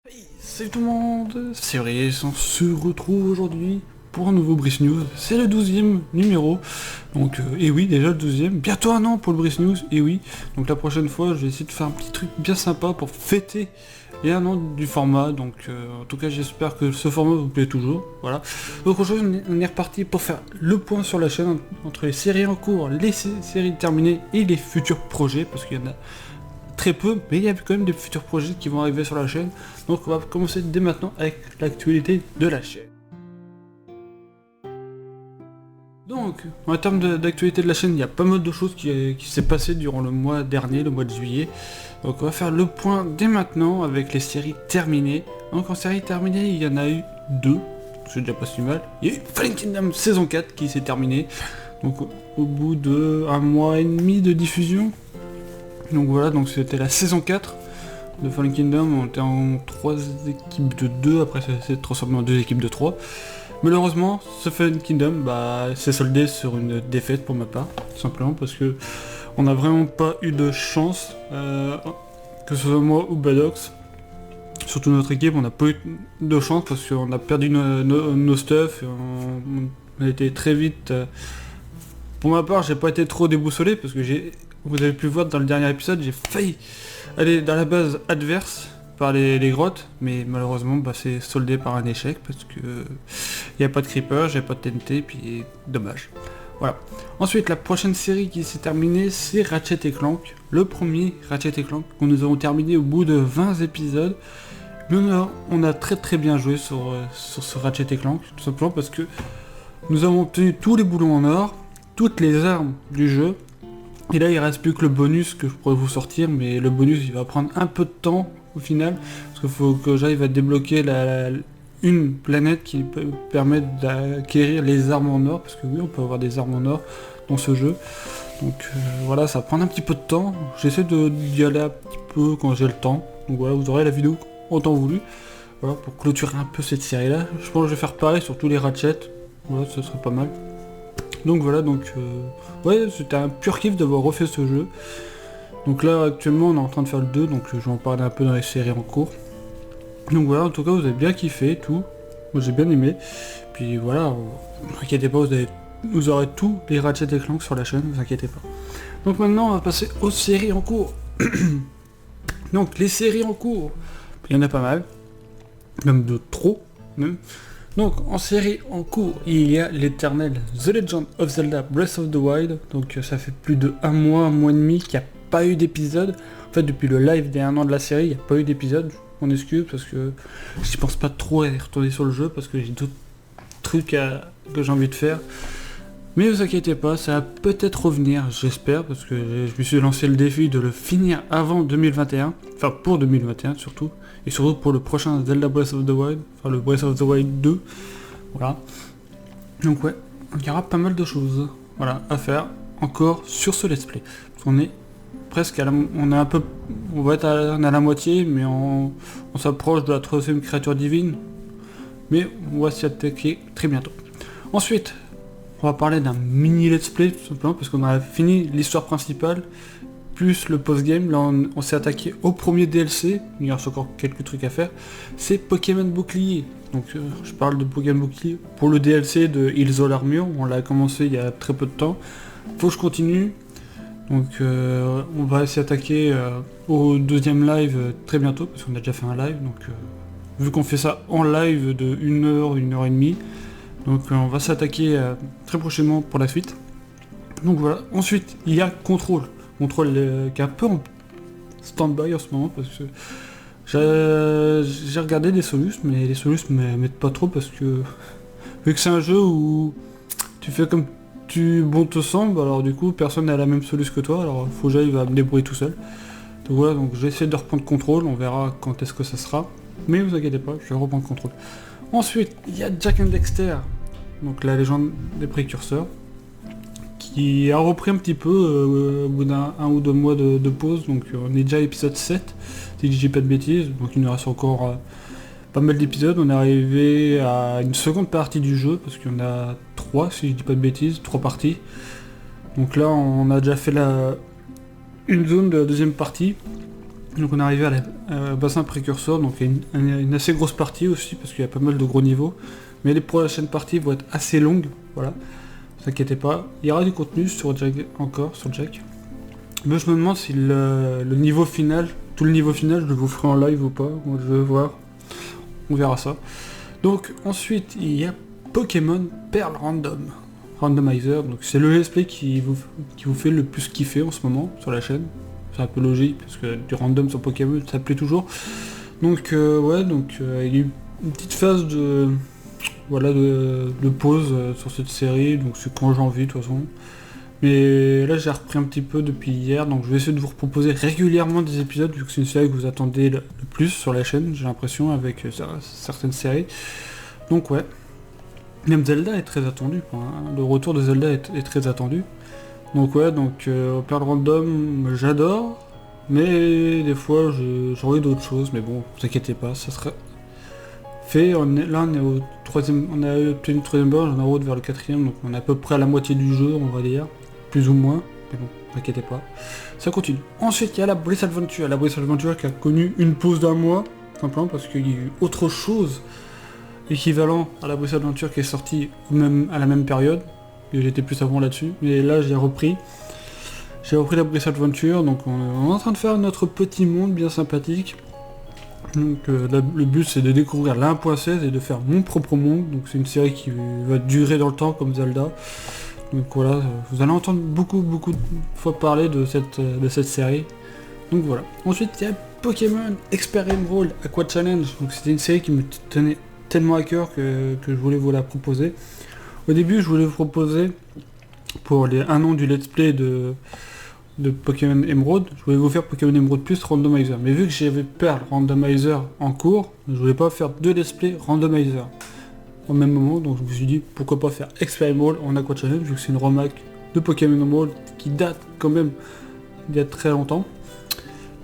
Hey, salut tout le monde, c'est Brice, on se retrouve aujourd'hui pour un nouveau Brice News, c'est le 12e numéro, donc et oui déjà le 12e, bientôt un an pour le Brice News, et oui, donc la prochaine fois je vais essayer de faire un petit truc bien sympa pour fêter les un an du format, donc en tout cas j'espère que ce format vous plaît toujours, voilà. Donc aujourd'hui on est reparti pour faire le point sur la chaîne entre les séries en cours, les séries terminées et les futurs projets, parce qu'il y en a très peu, mais il y a quand même des futurs projets qui vont arriver sur la chaîne. Donc on va commencer dès maintenant avec l'actualité de la chaîne. Donc, en termes d'actualité de la chaîne, il y a pas mal de choses qui s'est passé durant le mois dernier, le mois de juillet. Donc on va faire le point dès maintenant avec les séries terminées. Donc en séries terminées, il y en a eu deux, c'est déjà pas si mal. Il y a eu Fallen Kingdom saison 4 qui s'est terminée. Donc au bout de un mois et demi de diffusion. Donc voilà, donc c'était la saison 4 de Fallen Kingdom, on était en 3 équipes de 2, après ça s'est transformé en 2 équipes de 3. Malheureusement, ce Fallen Kingdom s'est soldé sur une défaite pour ma part, tout simplement parce que on n'a vraiment pas eu de chance, que ce soit moi ou Badox. Surtout notre équipe, on n'a pas eu de chance parce qu'on a perdu nos stuff, et on a été très vite... Pour ma part, j'ai pas été trop déboussolé parce que vous avez pu voir dans le dernier épisode, j'ai failli aller dans la base adverse par les grottes, mais malheureusement c'est soldé par un échec parce que il n'y a pas de creeper, j'ai pas de TNT, puis dommage. Voilà. Ensuite, la prochaine série qui s'est terminée, c'est Ratchet & Clank. Le premier Ratchet & Clank, que nous avons terminé au bout de 20 épisodes. Mais on a très très bien joué sur ce Ratchet & Clank, tout simplement parce que nous avons obtenu tous les boulons en or, toutes les armes du jeu, et là il reste plus que le bonus que je pourrais vous sortir, mais le bonus il va prendre un peu de temps au final, parce qu'il faut que j'arrive à débloquer une planète qui peut permettre d'acquérir les armes en or, parce que oui on peut avoir des armes en or dans ce jeu, donc voilà, ça va prendre un petit peu de temps, j'essaie d'y aller un petit peu quand j'ai le temps, donc voilà, vous aurez la vidéo en temps voulu, voilà, pour clôturer un peu cette série là. Je pense que je vais faire pareil sur tous les Ratchet, voilà, ce serait pas mal. Donc voilà, ouais, c'était un pur kiff d'avoir refait ce jeu. Donc là, actuellement, on est en train de faire le 2, donc je vais en parler un peu dans les séries en cours. Donc voilà, en tout cas, vous avez bien kiffé, tout. Moi, j'ai bien aimé. Puis voilà, ne vous inquiétez pas, vous aurez tous les Ratchet & Clank sur la chaîne, ne vous inquiétez pas. Donc maintenant, on va passer aux séries en cours. Donc, les séries en cours, il y en a pas mal. Même de trop, même. Donc en série en cours, il y a l'éternel The Legend of Zelda Breath of the Wild. Donc ça fait plus de un mois et demi qu'il n'y a pas eu d'épisode. En fait depuis le live des 1 an de la série, il n'y a pas eu d'épisode. On excuse parce que je pense pas trop à y retourner sur le jeu parce que j'ai d'autres trucs que j'ai envie de faire. Mais ne vous inquiétez pas, ça va peut-être revenir, j'espère, parce que je me suis lancé le défi de le finir avant 2021, enfin pour 2021 surtout, et surtout pour le prochain Zelda Breath of the Wild, enfin le Breath of the Wild 2, voilà. Donc ouais, il y aura pas mal de choses, voilà, à faire encore sur ce let's play. On est presque on va être à la moitié, mais on s'approche de la troisième créature divine, mais on va s'y attaquer très bientôt. Ensuite, on va parler d'un mini let's play tout simplement parce qu'on a fini l'histoire principale plus le post-game. Là on s'est attaqué au premier DLC, il y a encore quelques trucs à faire. C'est Pokémon Bouclier. Donc je parle de Pokémon Bouclier pour le DLC de Ilzol Armure, on l'a commencé il y a très peu de temps. Faut que je continue. Donc on va s'y attaquer au deuxième live très bientôt parce qu'on a déjà fait un live. Donc vu qu'on fait ça en live de 1 heure, 1 heure et demie. Donc on va s'attaquer très prochainement pour la suite. Donc voilà. Ensuite, il y a Control. Control qui est un peu en stand-by en ce moment parce que j'ai regardé des solus, mais les solus ne m'aident pas trop parce que vu que c'est un jeu où tu fais comme bon te semble, alors du coup personne n'a la même solus que toi, alors faut que j'aille me débrouiller tout seul. Donc voilà, donc je vais essayer de reprendre Control, on verra quand est-ce que ça sera. Mais vous inquiétez pas, je vais reprendre Control. Ensuite, il y a Jak and Daxter, donc la légende des précurseurs, qui a repris un petit peu au bout d'un 1 ou 2 mois de pause, donc on est déjà à l'épisode 7, si je dis pas de bêtises, donc il nous reste encore pas mal d'épisodes, on est arrivé à une seconde partie du jeu, parce qu'il y en a 3, si je dis pas de bêtises, 3 parties. Donc là on a déjà fait une zone de la deuxième partie, Donc on est arrivé à bassin précurseur, donc il y a une assez grosse partie aussi, parce qu'il y a pas mal de gros niveaux. Mais les prochaines parties vont être assez longues, voilà. Ne vous inquiétez pas. Il y aura du contenu sur Jack encore, sur Jack. Mais je me demande si le niveau final, tout le niveau final, je vous ferai en live ou pas. Je vais voir. On verra ça. Donc ensuite, il y a Pokémon Pearl Randomizer. Donc c'est le let's play qui vous fait le plus kiffer en ce moment sur la chaîne. C'est un peu logique parce que du random sur Pokémon ça plaît toujours. Donc ouais, donc il y a eu une petite phase de pause sur cette série, donc c'est quand j'ai envie de toute façon. Mais là j'ai repris un petit peu depuis hier, donc je vais essayer de vous proposer régulièrement des épisodes vu que c'est une série que vous attendez le plus sur la chaîne, j'ai l'impression, avec certaines séries. Donc ouais. Même Zelda est très attendu, quoi, hein. Le retour de Zelda est très attendu. Donc ouais, donc Pearl Random, j'adore, mais des fois j'aurais d'autres choses, mais bon, vous inquiétez pas, ça sera fait. On est au troisième, on a obtenu le troisième boss, on est en route vers le quatrième, donc on est à peu près à la moitié du jeu, on va dire, plus ou moins, mais bon, vous inquiétez pas, ça continue. Ensuite, il y a la Breath Adventure qui a connu une pause d'un mois, simplement parce qu'il y a eu autre chose équivalent à la Breath Adventure qui est sortie à la même période. J'étais plus avant là-dessus, mais là j'ai repris la Breath Adventure, donc on est en train de faire notre petit monde bien sympathique. Donc le but c'est de découvrir la 1.16 et de faire mon propre monde, donc c'est une série qui va durer dans le temps comme Zelda. Donc voilà, vous allez entendre beaucoup de fois parler de cette série. Donc voilà. Ensuite il y a Pokémon Expert Emerald Aqua Challenge, donc c'était une série qui me tenait tellement à cœur que je voulais vous la proposer. Au début, je voulais vous proposer, pour les 1 an du let's play de Pokémon Emerald, je voulais vous faire Pokémon Emerald plus Randomizer. Mais vu que j'avais Pearl Randomizer en cours, je voulais pas faire 2 let's play Randomizer au même moment, donc je me suis dit pourquoi pas faire Expert Emerald en Aqua Challenge, vu que c'est une remake de Pokémon Emerald qui date quand même d'il y a très longtemps.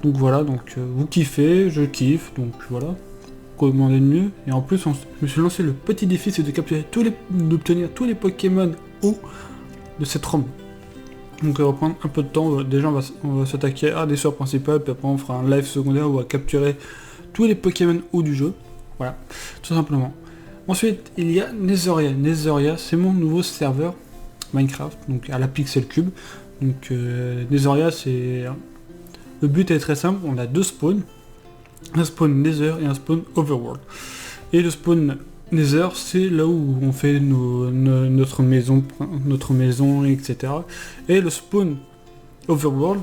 Donc voilà, donc vous kiffez, je kiffe, donc voilà. Demander de mieux, et en plus je me suis lancé le petit défi, c'est d'obtenir tous les Pokémon hauts de cette ROM. Donc ça va prendre un peu de temps, déjà on va s'attaquer à des sorts principales, puis après on fera un live secondaire où on va capturer tous les Pokémon hauts du jeu, voilà, tout simplement. Ensuite il y a Netheria, c'est mon nouveau serveur Minecraft, donc à la Pixel Cube. Donc Netheria, c'est... Le but est très simple, on a 2 spawns, un spawn Nether et un spawn Overworld. Et le spawn Nether, c'est là où on fait notre maison, etc. Et le spawn Overworld,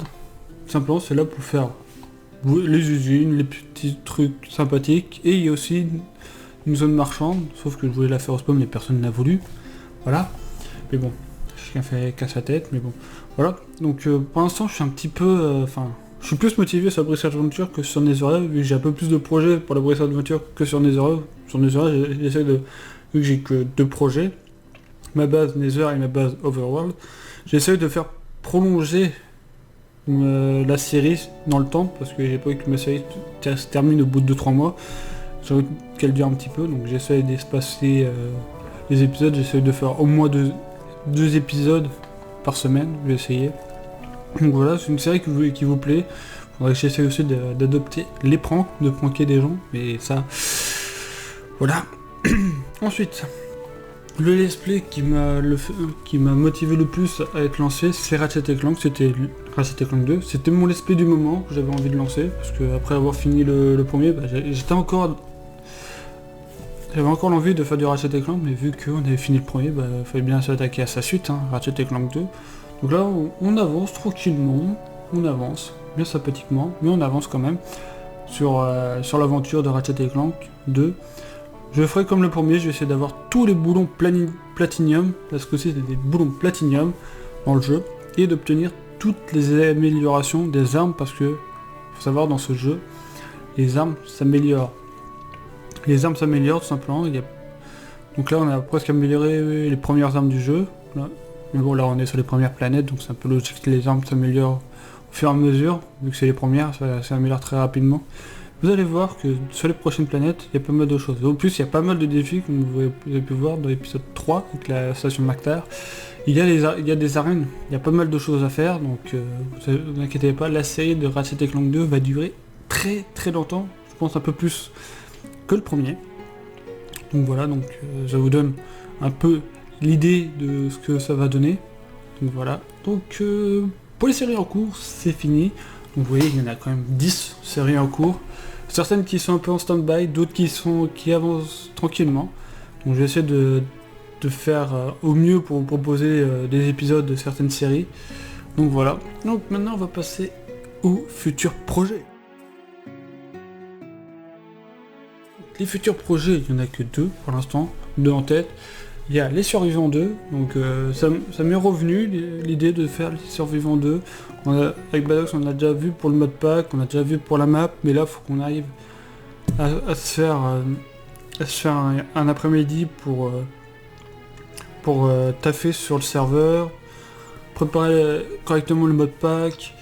simplement, c'est là pour faire les usines, les petits trucs sympathiques. Et il y a aussi une zone marchande, sauf que je voulais la faire au spawn, mais personne n'a voulu. Voilà. Mais bon, chacun fait qu'à sa tête, mais bon. Voilà. Donc pour l'instant, je suis un petit peu... je suis plus motivé sur la Breath Adventure que sur Netheria, vu que j'ai un peu plus de projets pour la Breath Adventure que sur Netheria. Sur Netheria, j'essaie de... Vu que j'ai que 2 projets, ma base Nether et ma base Overworld, j'essaie de faire prolonger la série dans le temps, parce que j'ai pas envie que ma série se termine au bout de 2-3 mois. J'ai envie qu'elle dure un petit peu, donc j'essaie d'espacer les épisodes, j'essaie de faire au moins 2 épisodes par semaine, je vais essayer. Donc voilà, c'est une série qui vous plaît. Faudrait que j'essaie aussi d'adopter les pranks, de pranker des gens, mais ça... Voilà. Ensuite, le let's play qui m'a motivé le plus à être lancé, c'est Ratchet & Clank, c'était Ratchet & Clank 2. C'était mon let's play du moment que j'avais envie de lancer, parce que après avoir fini le premier, j'avais encore l'envie de faire du Ratchet & Clank, mais vu qu'on avait fini le premier, il fallait bien s'attaquer à sa suite, hein, Ratchet & Clank 2. Donc là, on avance tranquillement, on avance, bien sympathiquement, mais on avance quand même sur l'aventure de Ratchet & Clank 2. Je ferai comme le premier, je vais essayer d'avoir tous les boulons platinium, parce que c'est des boulons platinium dans le jeu, et d'obtenir toutes les améliorations des armes, parce que, faut savoir, dans ce jeu, les armes s'améliorent. Les armes s'améliorent tout simplement. Donc là, on a presque amélioré les premières armes du jeu. Là. Mais bon, là, on est sur les premières planètes, donc c'est un peu logique que les armes s'améliorent au fur et à mesure. Vu que c'est les premières, ça s'améliore très rapidement. Vous allez voir que sur les prochaines planètes, il y a pas mal de choses. Au plus, il y a pas mal de défis, comme vous avez pu voir dans l'épisode 3, avec la station Mactar. Il y a des arènes, il y a pas mal de choses à faire, donc vous inquiétez pas, la série de Ratchet & Clank 2 va durer très très longtemps, je pense un peu plus que le premier. Donc voilà, donc ça vous donne un peu l'idée de ce que ça va donner. Donc voilà, donc pour les séries en cours, c'est fini. Donc vous voyez, il y en a quand même 10 séries en cours. Certaines qui sont un peu en stand-by, d'autres qui avancent tranquillement. Donc je vais essayer de faire au mieux pour vous proposer des épisodes de certaines séries. Donc voilà, donc maintenant on va passer aux futurs projets. Les futurs projets, il n'y en a que 2 pour l'instant, 2 en tête. Il y a Les Survivants 2, donc ça m'est revenu l'idée de faire Les Survivants 2. Avec Badox on a déjà vu pour le mode pack, on a déjà vu pour la map, mais là il faut qu'on arrive à se faire un après-midi pour taffer sur le serveur, préparer correctement le mode pack,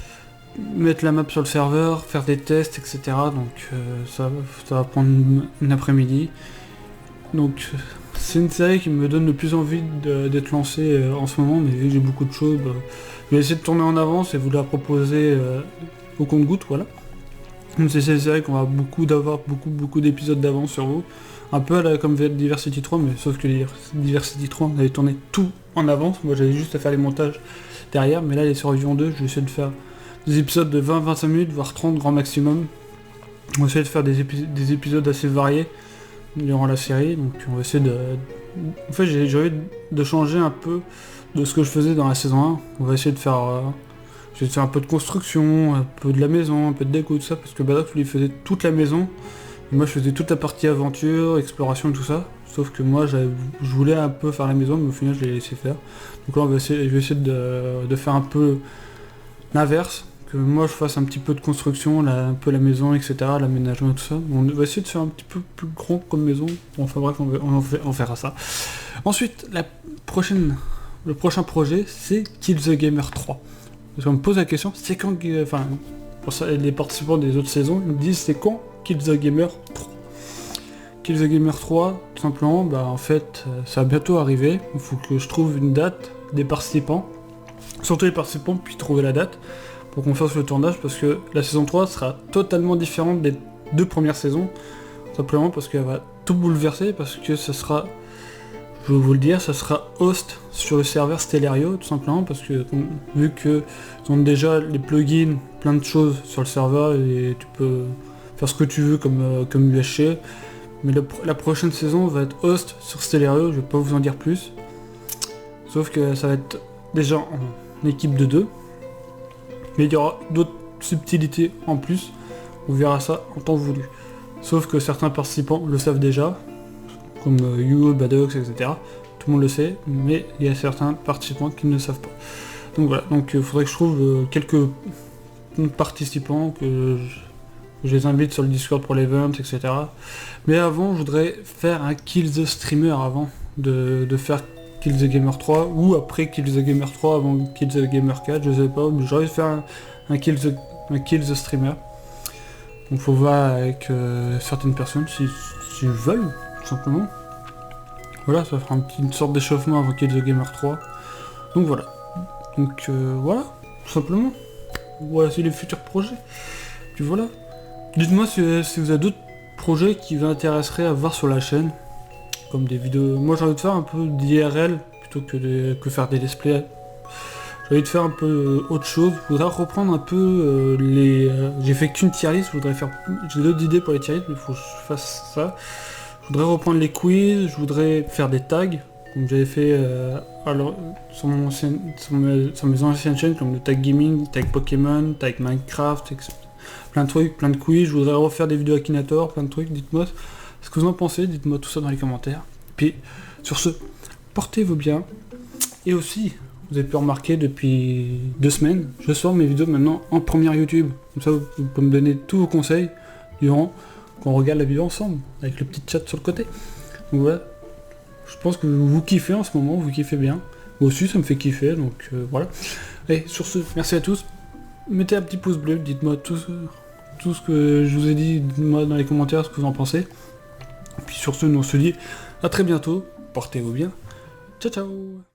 mettre la map sur le serveur, faire des tests, etc. Donc ça va prendre une après-midi. Donc c'est une série qui me donne le plus envie d'être lancée en ce moment, mais vu que j'ai beaucoup de choses, je vais essayer de tourner en avance et vous la proposer au compte-gouttes, voilà. Donc c'est une série qu'on va d'avoir beaucoup d'épisodes d'avance sur vous. Un peu comme Diversity 3, mais sauf que Diversity 3, on avait tourné tout en avance. Moi j'avais juste à faire les montages derrière, mais là les Survivants 2, je vais essayer de faire des épisodes de 20-25 minutes, voire 30 grand maximum. On va essayer de faire des épisodes assez variés durant la série, donc on va essayer de... En fait j'ai envie de changer un peu de ce que je faisais dans la saison 1. On va essayer de faire... un peu de construction, un peu de la maison, un peu de déco, tout ça, parce que Badox lui faisait toute la maison, et moi je faisais toute la partie aventure, exploration, tout ça. Sauf que moi je voulais un peu faire la maison, mais au final je l'ai laissé faire. Donc là je vais essayer de faire un peu l'inverse, que moi je fasse un petit peu de construction, un peu la maison, etc., l'aménagement et tout ça. On va essayer de faire un petit peu plus grand comme maison. Bon, enfin bref, on fera ça. Ensuite, le prochain projet, c'est Kill the Gamer 3. Parce qu'on me pose la question, c'est quand... Enfin, pour ça, les participants des autres saisons, ils me disent c'est quand Kill the Gamer 3. Kill the Gamer 3, tout simplement, en fait, ça va bientôt arriver. Il faut que je trouve une date des participants. Surtout les participants, puis trouver la date pour qu'on fasse le tournage, parce que la saison 3 sera totalement différente des 2 premières saisons. Simplement parce qu'elle va tout bouleverser, parce que ça sera... Je vais vous le dire, ça sera host sur le serveur Stellario, tout simplement, parce que vu que ils ont déjà les plugins, plein de choses sur le serveur, et tu peux faire ce que tu veux comme UHC, mais la prochaine saison va être host sur Stellario, je vais pas vous en dire plus. Sauf que ça va être déjà en équipe de 2, mais il y aura d'autres subtilités en plus, on verra ça en temps voulu. Sauf que certains participants le savent déjà, comme You, Badox, etc. Tout le monde le sait, mais il y a certains participants qui ne le savent pas. Donc voilà, donc il faudrait que je trouve quelques participants, que je les invite sur le Discord pour l'event, etc. Mais avant, je voudrais faire un Kill the Streamer avant de faire Kill the Gamer 3, ou après Kill the Gamer 3 avant Kill the Gamer 4, je sais pas, mais j'ai envie de faire un Kill the Streamer. Donc faut voir avec certaines personnes s'ils veulent, tout simplement. Voilà, ça fera une sorte d'échauffement avant Kill the Gamer 3. Donc voilà. Donc voilà, tout simplement. Voilà, c'est les futurs projets. Puis voilà. Dites-moi si vous avez d'autres projets qui vous intéresseraient à voir sur la chaîne. Comme des vidéos. Moi j'ai envie de faire un peu d'IRL plutôt que faire des let's play. J'ai envie de faire un peu autre chose. Je voudrais reprendre un peu j'ai fait qu'une tier list, j'ai d'autres idées pour les tier list, mais il faut que je fasse ça. Je voudrais reprendre les quiz, je voudrais faire des tags, comme j'avais fait sur mes anciennes chaînes, comme le tag gaming, le tag Pokémon, tag Minecraft, etc. Plein de trucs, plein de quiz. Je voudrais refaire des vidéos Akinator, plein de trucs. Dites-moi ce que vous en pensez, dites-moi tout ça dans les commentaires. Puis sur ce, portez-vous bien. Et aussi, vous avez pu remarquer depuis 2 semaines, je sors mes vidéos maintenant en première YouTube. Comme ça, vous pouvez me donner tous vos conseils durant qu'on regarde la vidéo ensemble, avec le petit chat sur le côté. Donc voilà, je pense que vous kiffez en ce moment, vous kiffez bien. Moi aussi, ça me fait kiffer, donc voilà. Et sur ce, merci à tous. Mettez un petit pouce bleu, dites-moi tout ce que je vous ai dit, dites-moi dans les commentaires ce que vous en pensez. Et puis sur ce, nous on se dit à très bientôt, portez-vous bien. Ciao ciao.